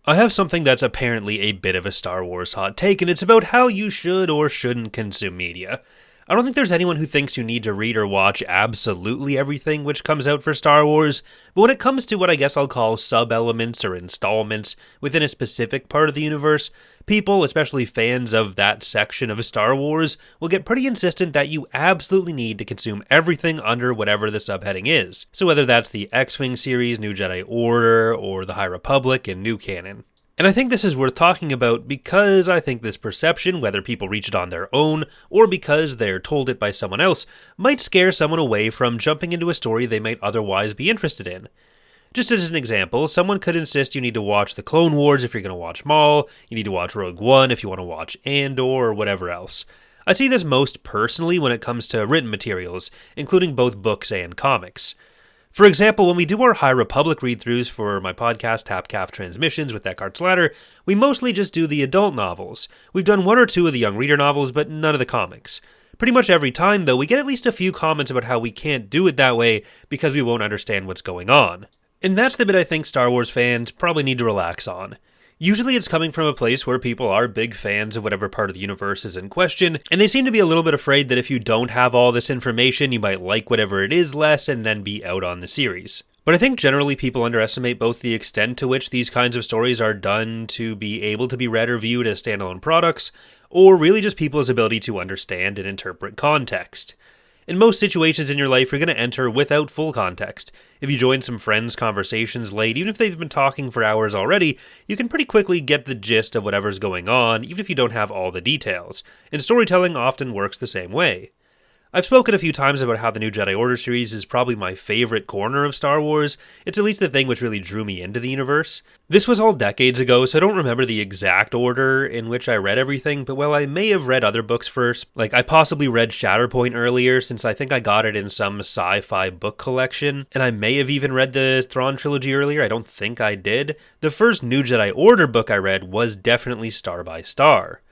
I have something that's apparently a bit of a Star Wars hot take, and it's about how you should or shouldn't consume media. I don't think there's anyone who thinks you need to read or watch absolutely everything which comes out for Star Wars, but when it comes to what I guess I'll call sub-elements or installments within a specific part of the universe, people, especially fans of that section of Star Wars, will get pretty insistent that you absolutely need to consume everything under whatever the subheading is. So whether that's the X-Wing series, New Jedi Order, or the High Republic and New Canon. And I think this is worth talking about because I think this perception, whether people reach it on their own or because they're told it by someone else, might scare someone away from jumping into a story they might otherwise be interested in. Just as an example, someone could insist you need to watch The Clone Wars if you're going to watch Maul, you need to watch Rogue One if you want to watch Andor, or whatever else. I see this most personally when it comes to written materials, including both books and comics. For example, when we do our High Republic read-throughs for my podcast, Tap Calf Transmissions with Eckhart's Ladder, we mostly just do the adult novels. We've done one or two of the young reader novels, but none of the comics. Pretty much every time, though, we get at least a few comments about how we can't do it that way because we won't understand what's going on. And that's the bit I think Star Wars fans probably need to relax on. Usually it's coming from a place where people are big fans of whatever part of the universe is in question, and they seem to be a little bit afraid that if you don't have all this information, you might like whatever it is less and then be out on the series. But I think generally people underestimate both the extent to which these kinds of stories are done to be able to be read or viewed as standalone products, or really just people's ability to understand and interpret context. In most situations in your life, you're going to enter without full context. If you join some friends' conversations late, even if they've been talking for hours already, you can pretty quickly get the gist of whatever's going on, even if you don't have all the details. And storytelling often works the same way. I've spoken a few times about how the New Jedi Order series is probably my favorite corner of Star Wars. It's at least the thing which really drew me into the universe. This was all decades ago, so I don't remember the exact order in which I read everything, but while I may have read other books first, like I possibly read Shatterpoint earlier since I think I got it in some sci-fi book collection, and I may have even read the Thrawn trilogy earlier, I don't think I did. The first New Jedi Order book I read was definitely Star by Star.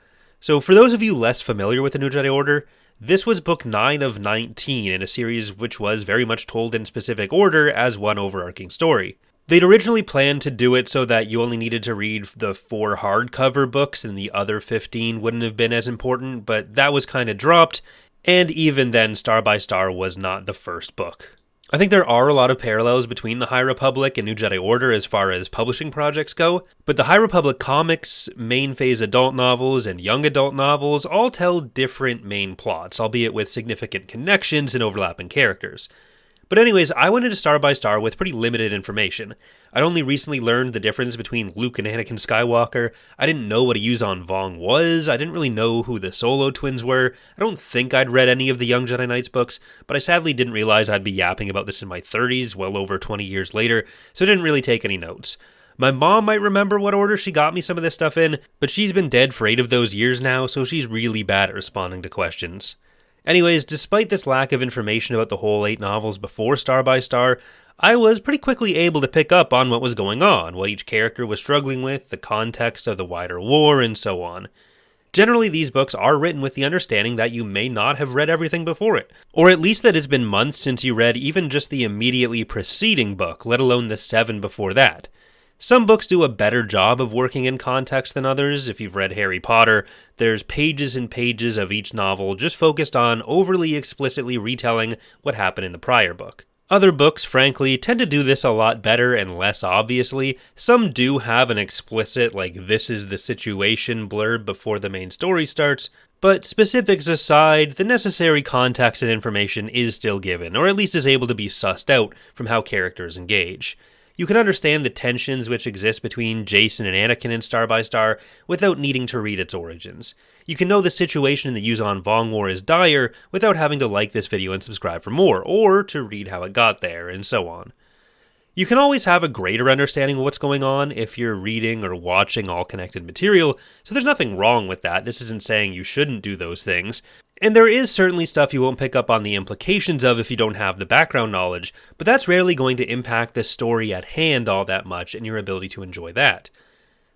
So for those of you less familiar with the New Jedi Order, this was book 9 of 19 in a series which was very much told in specific order as one overarching story. They'd originally planned to do it so that you only needed to read the 4 hardcover books and the other 15 wouldn't have been as important, but that was kind of dropped, and even then Star by Star was not the first book. I think there are a lot of parallels between the High Republic and New Jedi Order as far as publishing projects go, but the High Republic comics, main phase adult novels, and young adult novels all tell different main plots, albeit with significant connections and overlapping characters. But anyways, I went into Star by Star with pretty limited information. I'd only recently learned the difference between Luke and Anakin Skywalker. I didn't know what a Yuzon Vong was. I didn't really know who the Solo twins were. I don't think I'd read any of the Young Jedi Knights books, but I sadly didn't realize I'd be yapping about this in my 30s, well over 20 years later, so I didn't really take any notes. My mom might remember what order she got me some of this stuff in, but she's been dead for 8 of those years now, so she's really bad at responding to questions. Anyways, despite this lack of information about the whole 8 novels before Star by Star, I was pretty quickly able to pick up on what was going on, what each character was struggling with, the context of the wider war, and so on. Generally, these books are written with the understanding that you may not have read everything before it, or at least that it's been months since you read even just the immediately preceding book, let alone the 7 before that. Some books do a better job of working in context than others. If you've read Harry Potter, there's pages and pages of each novel just focused on overly explicitly retelling what happened in the prior book. Other books, frankly, tend to do this a lot better and less obviously. Some do have an explicit, like, this is the situation blurb before the main story starts, but specifics aside, the necessary context and information is still given, or at least is able to be sussed out from how characters engage. You can understand the tensions which exist between Jason and Anakin in Star by Star without needing to read its origins. You can know the situation in the Yuzon Vong War is dire without having to like this video and subscribe for more, or to read how it got there, and so on. You can always have a greater understanding of what's going on if you're reading or watching all connected material, so there's nothing wrong with that. This isn't saying you shouldn't do those things. And there is certainly stuff you won't pick up on the implications of if you don't have the background knowledge, but that's rarely going to impact the story at hand all that much and your ability to enjoy that.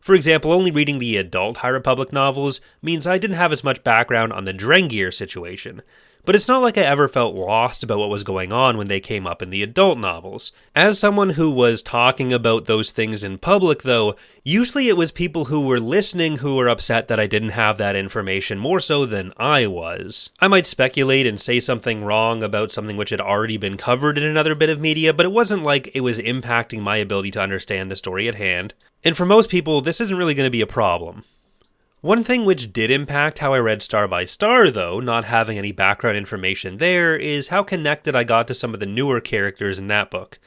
For example, only reading the adult High Republic novels means I didn't have as much background on the Drengir situation, but it's not like I ever felt lost about what was going on when they came up in the adult novels. As someone who was talking about those things in public, though, usually it was people who were listening who were upset that I didn't have that information more so than I was. I might speculate and say something wrong about something which had already been covered in another bit of media, but it wasn't like it was impacting my ability to understand the story at hand. And for most people, this isn't really going to be a problem. One thing which did impact how I read Star by Star, though, not having any background information there, is how connected I got to some of the newer characters in that book.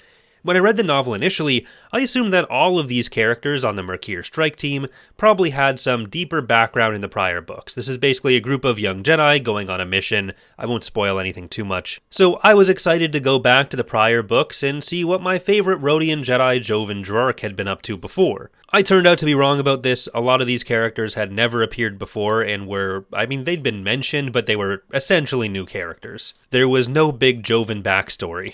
When I read the novel initially, I assumed that all of these characters on the Mercure strike team probably had some deeper background in the prior books. This is basically a group of young Jedi going on a mission. I won't spoil anything too much. So I was excited to go back to the prior books and see what my favorite Rodian Jedi, Jovan Drark, had been up to before. I turned out to be wrong about this. A lot of these characters had never appeared before and they'd been mentioned, but they were essentially new characters. There was no big Jovan backstory.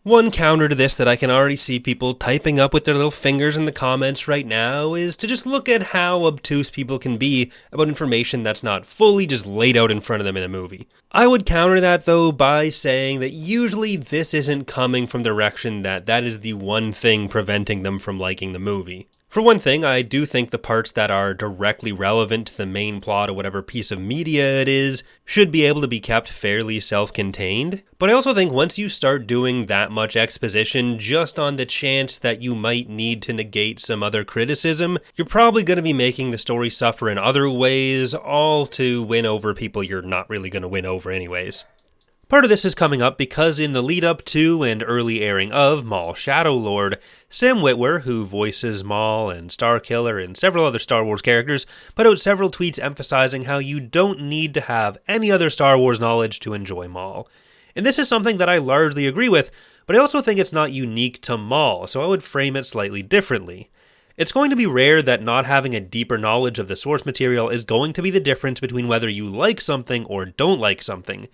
One counter to this that I can already see people typing up with their little fingers in the comments right now is to just look at how obtuse people can be about information that's not fully just laid out in front of them in a movie. I would counter that, though, by saying that usually this isn't coming from the direction that is the one thing preventing them from liking the movie. For one thing, I do think the parts that are directly relevant to the main plot of whatever piece of media it is should be able to be kept fairly self-contained. But I also think once you start doing that much exposition just on the chance that you might need to negate some other criticism, you're probably going to be making the story suffer in other ways, all to win over people you're not really going to win over anyways. Part of this is coming up because in the lead up to and early airing of Maul Shadow Lord, Sam Witwer, who voices Maul and Starkiller and several other Star Wars characters, put out several tweets emphasizing how you don't need to have any other Star Wars knowledge to enjoy Maul. And this is something that I largely agree with, but I also think it's not unique to Maul, so I would frame it slightly differently. It's going to be rare that not having a deeper knowledge of the source material is going to be the difference between whether you like something or don't like something.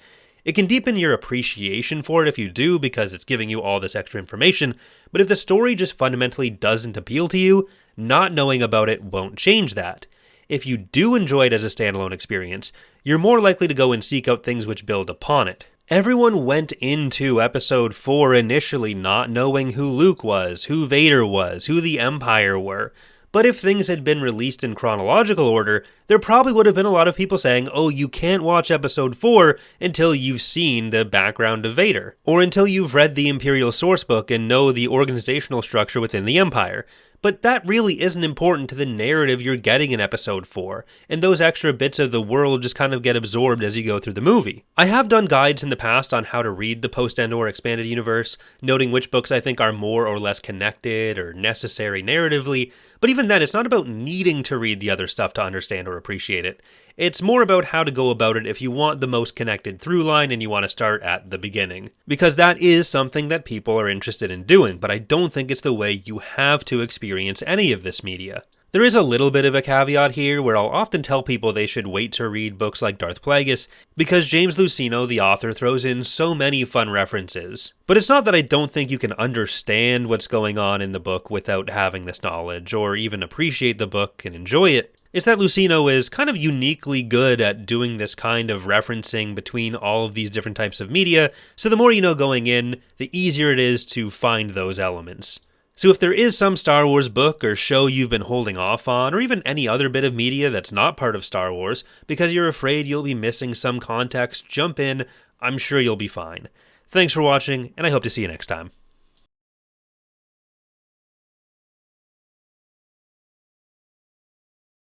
It can deepen your appreciation for it if you do, because it's giving you all this extra information, but if the story just fundamentally doesn't appeal to you, not knowing about it won't change that. If you do enjoy it as a standalone experience, you're more likely to go and seek out things which build upon it. Everyone went into Episode 4 initially not knowing who Luke was, who Vader was, who the Empire were. But if things had been released in chronological order, there probably would have been a lot of people saying, oh, you can't watch Episode 4 until you've seen the background of Vader, or until you've read the Imperial Sourcebook and know the organizational structure within the Empire. But that really isn't important to the narrative you're getting in Episode 4, and those extra bits of the world just kind of get absorbed as you go through the movie. I have done guides in the past on how to read the post-Endor expanded universe, noting which books I think are more or less connected or necessary narratively, but even then, it's not about needing to read the other stuff to understand or appreciate it. It's more about how to go about it if you want the most connected through line and you want to start at the beginning. Because that is something that people are interested in doing, but I don't think it's the way you have to experience any of this media. There is a little bit of a caveat here where I'll often tell people they should wait to read books like Darth Plagueis because James Luceno, the author, throws in so many fun references. But it's not that I don't think you can understand what's going on in the book without having this knowledge, or even appreciate the book and enjoy it. It's that Luceno is kind of uniquely good at doing this kind of referencing between all of these different types of media, so the more you know going in, the easier it is to find those elements. So if there is some Star Wars book or show you've been holding off on, or even any other bit of media that's not part of Star Wars, because you're afraid you'll be missing some context, jump in. I'm sure you'll be fine. Thanks for watching, and I hope to see you next time.